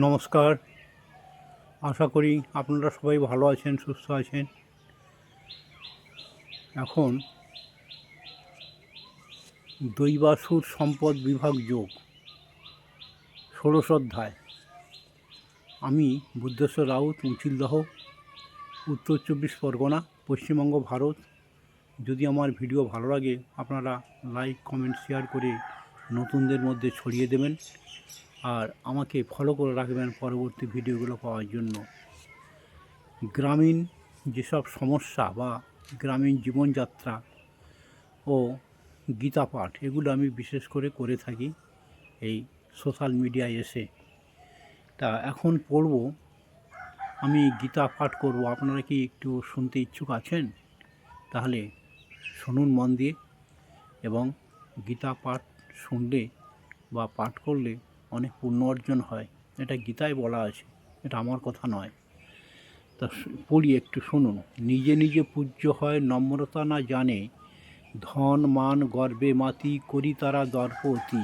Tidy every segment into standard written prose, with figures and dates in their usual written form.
নমস্কার। আশা করি আপনারা সবাই ভালো আছেন, সুস্থ আছেন। এখন দৈবাসুর সম্পদ বিভাগ যোগ ১৬শ অধ্যায়। আমি বুদ্ধেশ্বর রাউত, উচিলদহ, উত্তর ২৪ পরগনা, পশ্চিমবঙ্গ, ভারত। যদি আমার ভিডিও ভালো লাগে আপনারা লাইক, কমেন্ট, শেয়ার করে নতুনদের মধ্যে ছড়িয়ে দেবেন আর আমাকে ফলো করে রাখবেন পরবর্তী ভিডিওগুলো পাওয়ার জন্য। গ্রামীণ যেসব সমস্যা বা গ্রামীণ জীবনযাত্রা ও গীতা পাঠ এগুলো আমি বিশেষ করে থাকি এই সোশ্যাল মিডিয়ায় এসে। তা এখন পড়ব, আমি গীতা পাঠ করব। আপনারা কি একটু শুনতে ইচ্ছুক আছেন? তাহলে শুনুন মন দিয়ে। এবং গীতা পাঠ শুনলে বা পাঠ করলে অনেক পুণ্য অর্জন হয়, এটা গীতায় বলা আছে, এটা আমার কথা নয়। তা পড়ি, একটু শুনুন। নিজে নিজে পূজ্য হয় নম্রতা না জানে, ধন মান গর্বে মাতি করি তারা দর্প অতি।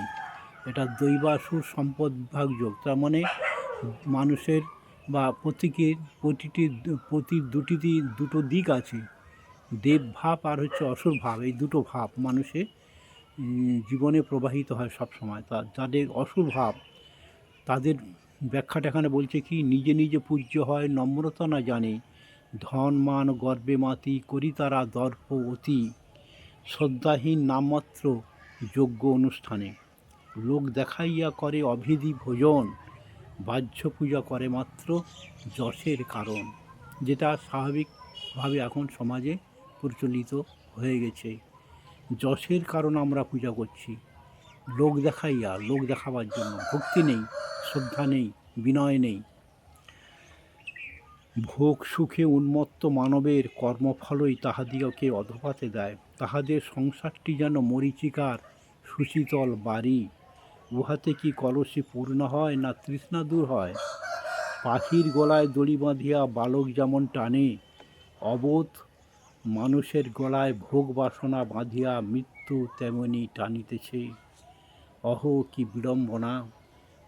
এটা দৈবাসুর সম্পদ বিভাগ যোগ। তার মানে মানুষের বা প্রতিটির দুটো দিক আছে। দেব ভাব আর হচ্ছে অসুর ভাব, এই দুটো ভাব মানুষের জীবনে প্রবাহিত হয় সব সময়। তা যাদের অসুর ভাব তাদের ব্যাখ্যাটা এখানে বলছে কি, নিজে নিজে পূজ্য হয় নম্রতা না জানে, ধন মান গর্বে মাতি করি তারা দর্প অতি। শ্রদ্ধাহীন নামমাত্র যজ্ঞ অনুষ্ঠানে, লোক দেখাইয়া করে অভিধি ভোজন, বাহ্য পূজা করে মাত্র যশের কারণ। যেটা স্বাভাবিকভাবে এখন সমাজে প্রচলিত হয়ে গেছে। যশের কারণ আমরা পূজা করছি, লোক দেখাইয়া, লোক দেখাবার জন্য। ভক্তি নেই, শ্রদ্ধা নেই, বিনয় নেই। ভোগ সুখে উন্মত্ত মানবের কর্মফলই তাহাদিগকে অধপাতে দেয়। তাহাদের সংসারটি যেন মরীচিকার সুশীতল বাড়ি, উহাতে কি কলসে পূর্ণ হয় না তৃষ্ণা দূর হয়। পাখির গলায় দড়ি বাঁধিয়া বালক যেমন টানে, অবোধ মানুষের গলায় ভোগ বাসনা বাঁধিয়া মৃত্যু তেমনি টানিতেছে। অহ কি বিড়ম্বনা!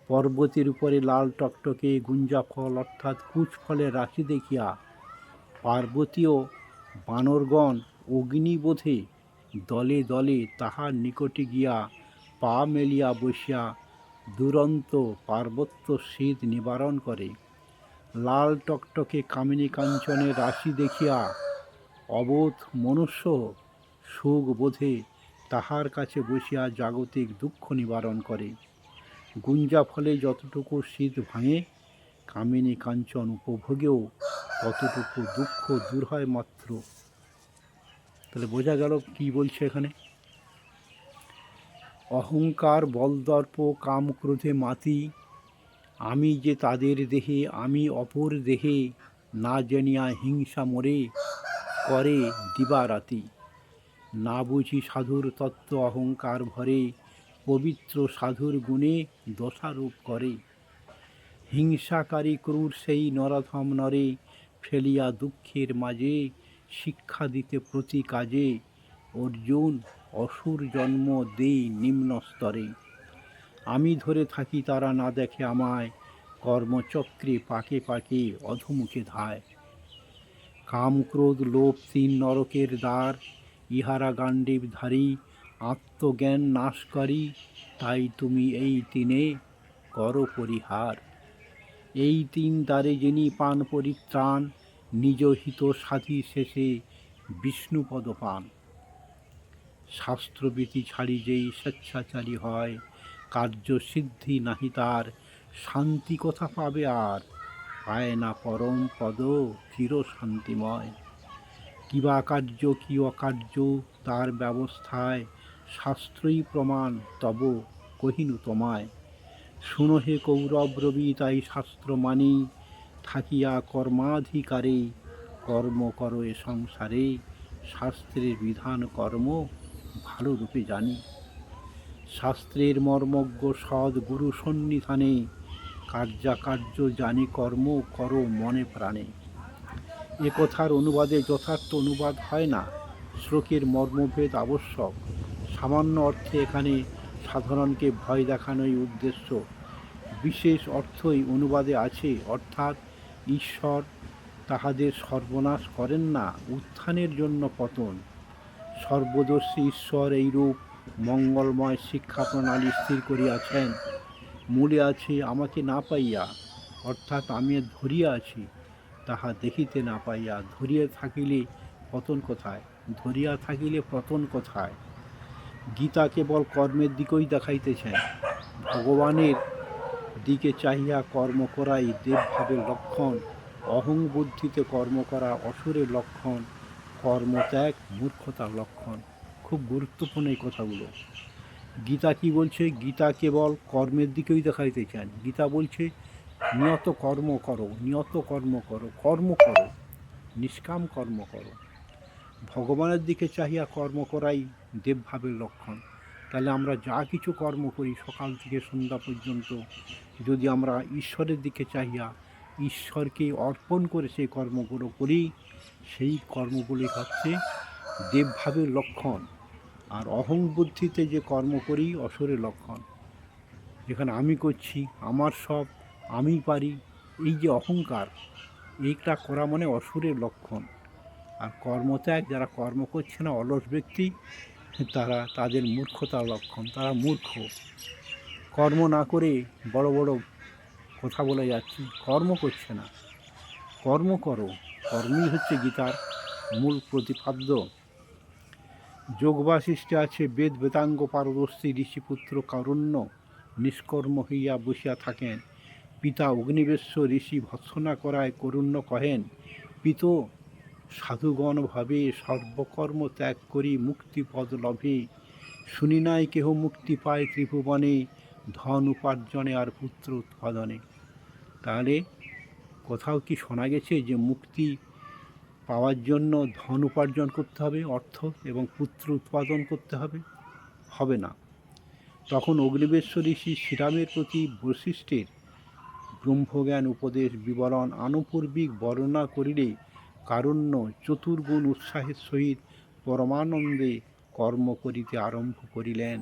পর্বতের উপরে লাল টকটকে গুঞ্জা ফল অর্থাৎ কুচ ফলের রাশি দেখিয়া পার্বতী ও বানরগণ অগ্নিবোধে দলে দলে তাহার নিকটে গিয়া পা মেলিয়া বসিয়া দুরন্ত পার্বত্য শীত নিবারণ করে। লাল টকটকে কামিনী কাঞ্চনের রাশি দেখিয়া অবোধ মনুষ্য সুখ বোধে তাহার কাছে বসিয়া জাগতিক দুঃখ নিবারণ করে। গুঞ্জা ফলে যতটুকু শীত ভাঙে, কামিনী কাঞ্চন উপভোগেও ততটুকু দুঃখ দূর হয় মাত্র। তাহলে বোঝা গেল কি বলছে এখানে। অহংকার বলদর্প কাম ক্রোধে মাতি, আমি যে তাদের দেহে আমি অপর দেহে, না জানিয়া হিংসা মোরে করে দিবারাতি। না বুঝি সাধুর তত্ত্ব অহংকার ভরে, পবিত্র সাধুর গুণে দোষারোপ করে। হিংসাকারী ক্রূর সেই নরাধম নরে, ফেলিয়া দুঃখের মাঝে শিক্ষা দিতে প্রতি কাজে। অর্জুন অসুর জন্ম দেই নিম্ন স্তরে, আমি ধরে থাকি তারা না দেখে আমায়, কর্মচক্রে পাকে পাকে অধমুখে ধায়। কাম ক্রোধ লোভ তিন নরকের দ্বার, ইহারা গাণ্ডীবধারী আত্মজ্ঞান নাশকারী। তাই তুমি এই তিনে করো পরিহার। এই তিন দ্বারে যিনি পান পরিত্রাণ, নিজ হিত সাধি শেষে বিষ্ণুপদ পান। শাস্ত্রবিধি ছাড়ি যেই স্বেচ্ছাচারী হয়, কার্যসিদ্ধি নাহি তার, শান্তি কোথা পাবে আর, পায় না পরম পদ চির শান্তিময়। কিবা কার্য কি অকার্য তার ব্যবস্থায়, শাস্ত্রই প্রমাণ তব কহিনু তোমায়। শুনো হে কৌরব রবি তাই শাস্ত্র মানি, থাকিয়া কর্মাধিকারে কর্ম করো এ সংসারে। শাস্ত্রের বিধান কর্ম ভালো রূপে জানি, শাস্ত্রের মর্মজ্ঞ সৎ গুরু সন্নিধানে, কার্যাকার্য জানি কর্ম করো মনে প্রাণে। এ কথার অনুবাদে যথার্থ অনুবাদ হয় না, শ্লোকের মর্মভেদ আবশ্যক। সামান্য অর্থে এখানে সাধারণকে ভয় দেখানোই উদ্দেশ্য। বিশেষ অর্থই অনুবাদে আছে, অর্থাৎ ঈশ্বর তাহাদের সর্বনাশ করেন না, উত্থানের জন্য পতন। সর্বদর্শী ঈশ্বর এইরূপ মঙ্গলময় শিক্ষা প্রণালী স্থির করিয়াছেন। মূলে আছে আমাকে না পাইয়া, অর্থাৎ আমি ধরিয়া আছি তাহা দেখিতে না পাইয়া। ধরিয়া থাকিলে পতন কোথায়? ধরিয়া থাকিলে পতন কোথায়? গীতা কেবল কর্মের দিকেই দেখাইতেছেন। ভগবানের দিকে চাহিয়া কর্ম করাই দেবভাবের লক্ষণ, অহং বুদ্ধিতে কর্ম করা অসুরের লক্ষণ, কর্মত্যাগ মূর্খতার লক্ষণ। খুব গুরুত্বপূর্ণ এই কথাগুলো। গীতা কি বলছে? গীতা কেবল কর্মের দিকেই দেখাইতেছেন। গীতা বলছে নিয়ত কর্ম করো, নিয়ত কর্ম করো, কর্ম করো, নিষ্কাম কর্ম করো। ভগবানের দিকে চাহিয়া কর্ম করাই দেবভাবের লক্ষণ। তাহলে আমরা যা কিছু কর্ম করি সকাল থেকে সন্ধ্যা পর্যন্ত, যদি আমরা ঈশ্বরের দিকে চাহিয়া ঈশ্বরকে অর্পণ করে সেই কর্মগুলো করি, সেই কর্মগুলি হচ্ছে দেবভাবের লক্ষণ। আর অহং বুদ্ধিতে যে কর্ম করি অসুরের লক্ষণ। যেখানে আমি করছি, আমার সব, আমি পারি, এই যে অহংকার, এইটা করা মানে অসুরের লক্ষণ। আর কর্মত্যাগ, যারা কর্ম করছে না, অলস ব্যক্তি, তাদের মূর্খতার লক্ষণ। তারা মূর্খ। কর্ম না করে বড় বড় কথা বলে যাচ্ছে, কর্ম করছে না। কর্ম করো, কর্মই হচ্ছে গীতার মূল প্রতিপাদ্য। যোগ বাশিষ্ঠে আছে, বেদ বেদাঙ্গ পারদর্শী ঋষিপুত্র কারুণ্য নিষ্কর্ম হইয়া বসিয়া থাকেন। পিতা অগ্নিবেশ্য ঋষি ভৎসনা করায় করুণ্য কহেন, পিত সাধুগণ ভাবে সর্বকর্ম ত্যাগ করি মুক্তিপদ লভে। শুনি নাই কেহ মুক্তি পায় ত্রিভুবনে, ধন উপার্জনে আর পুত্র উৎপাদনে। তাহলে কোথাও কি শোনা গেছে যে মুক্তি পাওয়ার জন্য ধন উপার্জন করতে হবে, অর্থ এবং পুত্র উৎপাদন করতে হবে? হবে না। তখন অগ্নিবেশ্য ঋষি শ্রীরামের প্রতি বৈশিষ্ট্যের ব্রহ্মজ্ঞান উপদেশ বিবরণ আনুপূর্বিক বর্ণনা করিলে কারুণ্য চতুর্গুণ উৎসাহের সহিত পরমানন্দে কর্ম করিতে আরম্ভ করিলেন।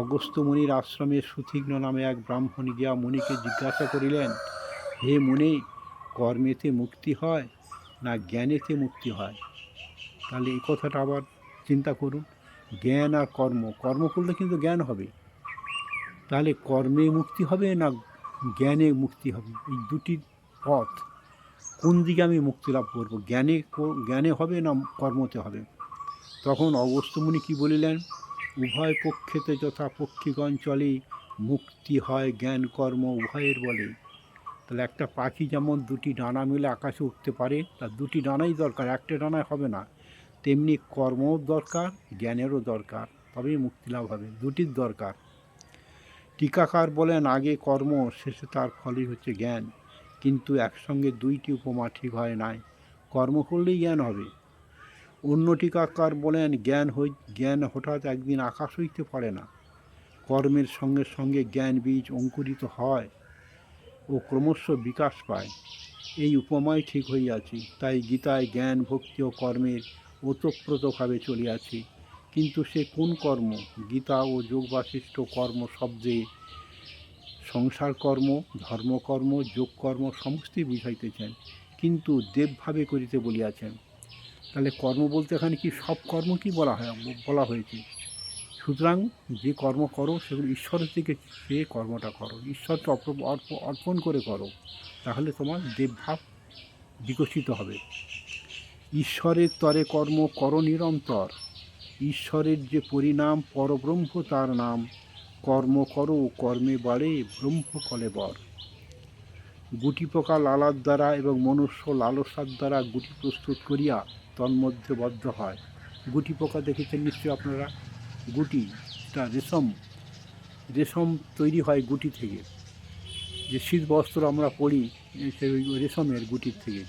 অগস্ত্য মুনির আশ্রমে সুতীক্ষ্ণ নামে এক ব্রাহ্মণ গিয়া মুনিকে জিজ্ঞাসা করিলেন, হে মুনি, কর্মেতে মুক্তি হয় না জ্ঞানেতে মুক্তি হয়? তাহলে এই কথাটা আবার চিন্তা করুন। জ্ঞান আর কর্ম, কর্ম করলে কিন্তু জ্ঞান হবে। তাহলে কর্মে মুক্তি হবে না জ্ঞানে মুক্তি হবে? এই দুটি পথ, কোন দিকে আমি মুক্তি লাভ করবো? জ্ঞানে হবে না কর্মতে হবে? তখন অগস্ত্য মুনি কী বলিলেন, উভয় পক্ষেতে যথা পক্ষীগণ চলে, মুক্তি হয় জ্ঞান কর্ম উভয়ের বলে। তাহলে একটা পাখি যেমন দুটি ডানা মিলে আকাশে উঠতে পারে, তার দুটি ডানাই দরকার, একটা ডানায় হবে না। তেমনি কর্মও দরকার, জ্ঞানেরও দরকার, তবেই মুক্তি লাভ হবে। দুটির দরকার। টিকাকার বলেন, আগে কর্ম, শেষে তার ফলই হচ্ছে জ্ঞান। কিন্তু একসঙ্গে দুইটি উপমা ঠিক হয় নাই। কর্ম করলেই জ্ঞান হবে। অন্য টিকাকার বলেন, জ্ঞান হঠাৎ একদিন আকাশ হইতে পড়ে না। কর্মের সঙ্গে সঙ্গে জ্ঞান বীজ অঙ্কুরিত হয় ও ক্রমশ বিকাশ পায়। এই উপমায় ঠিক হইয়াছি। তাই গীতায় জ্ঞান, ভক্তি ও কর্মের ওতপ্রোতভাবে চলিয়াছে। কিন্তু সে কোন কর্ম? গীতা ও যোগ বাশিষ্ঠ কর্ম শব্দে সংসার কর্ম, ধর্মকর্ম, যোগকর্ম সমস্তই বুঝাইতেছেন, কিন্তু দেবভাবে করিতে বলিয়াছেন। তাহলে কর্ম বলতে এখানে কি সব কর্ম কি বলা হয়েছে? সুতরাং যে কর্ম করো সেগুলো ঈশ্বরের থেকে সে কর্মটা করো, ঈশ্বরকে অর্পণ করে করো, তাহলে তোমার দেবভাব বিকশিত হবে। ঈশ্বরের তরে কর্ম করো নিরন্তর, ঈশ্বরের যে পরিণাম পরব্রহ্ম তার নাম, কর্ম করো কর্মে বাড়ে ব্রহ্ম কলেবর। গুটি পোকা লালার দ্বারা এবং মনুষ্য লালসার দ্বারা গুটি প্রস্তুত করিয়া তন্মধ্যে বদ্ধ হয়। গুটি পোকা দেখেছেন নিশ্চয়ই আপনারা। গুটিটা রেশম তৈরি হয় গুটি থেকে। যে শীত বস্ত্র আমরা পরি সেই রেশমের গুটির থেকে।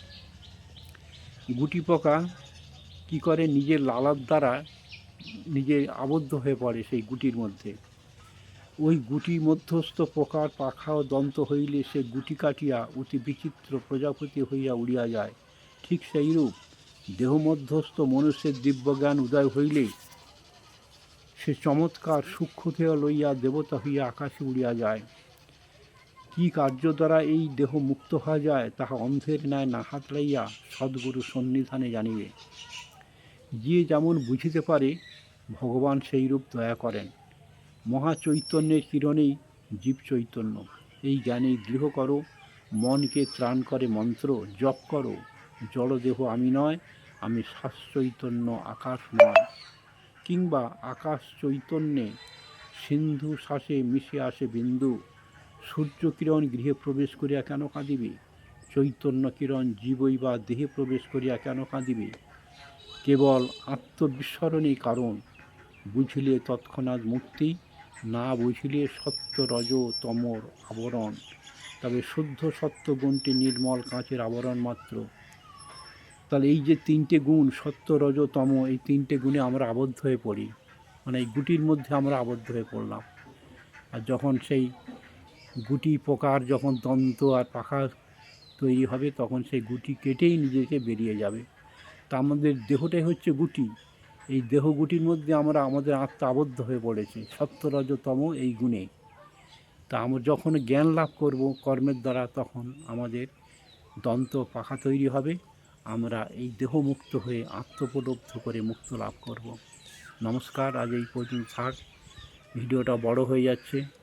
গুটি পোকা কী করে, নিজের লালার দ্বারা নিজে আবদ্ধ হয়ে পড়ে সেই গুটির মধ্যে। ওই গুটি মধ্যস্থ পোকার পাখা ও দন্ত হইলে সে গুটি কাটিয়া অতি বিচিত্র প্রজাপতি হইয়া উড়িয়া যায়। ঠিক সেইরূপ দেহ মধ্যস্থ মনুষ্যের দিব্যজ্ঞান উদয় হইলে সে চমৎকার সূক্ষ্মদেহ লইয়া দেবতা হইয়া আকাশে উড়িয়া যায়। কি কার্য দ্বারা এই দেহ মুক্ত হওয়া যায় তাহা অন্ধের ন্যায় না হাতলাইয়া সদ্গুরু সন্নিধানে জানিবে। যে যেমন বুঝিতে পারে ভগবান সেইরূপ দয়া করেন। মহাচৈতন্যের কিরণেই জীব চৈতন্য। এই জ্ঞানেই দৃঢ় করো, মনকে ত্রাণ করে মন্ত্র জপ করো। জড়দেহ আমি নয়, আমি শাশ্চৈতন্য আকাশময়। কিংবা আকাশ চৈতন্যে সিন্ধু শ্বাসে মিশে আসে বিন্দু। সূর্যকিরণ গৃহে প্রবেশ করিয়া কেন কাঁদিবে? চৈতন্য কিরণ জীবই বা দেহে প্রবেশ করিয়া কেন কাঁদিবে? কেবল আত্মবিস্মরণেই কারণ। বুঝিলে তৎক্ষণাৎ মুক্তি, না বুঝিলে সত্য রজ তমর আবরণ। তবে শুদ্ধ সত্য গুণটি নির্মল কাঁচের আবরণ মাত্র। তাহলে এই যে তিনটে গুণ, সত্য রজ তম, এই তিনটে গুণে আমরা আবদ্ধ হয়ে পড়ি, মানে এই গুটির মধ্যে আমরা আবদ্ধ হয়ে পড়লাম। আর যখন সেই গুটি পোকার যখন দন্ত আর পাখা তৈরি হবে তখন সেই গুটি কেটেই নিজেকে বেরিয়ে যাবে। তা আমাদের দেহটাই হচ্ছে গুটি। এই দেহ গুটির মধ্যে আমরা আমাদের আত্মা আবদ্ধ হয়ে পড়েছে সত্য রজতম এই গুণে। তা আমরা যখন জ্ঞান লাভ করব কর্মের দ্বারা তখন আমাদের দন্ত পাখা তৈরি হবে, আমরা এই দেহ মুক্ত হয়ে আত্মোপলব্ধ করে মুক্ত লাভ করব। নমস্কার, আজ এই পর্যন্ত থাক। ভিডিওটা বড় হয়ে যাচ্ছে।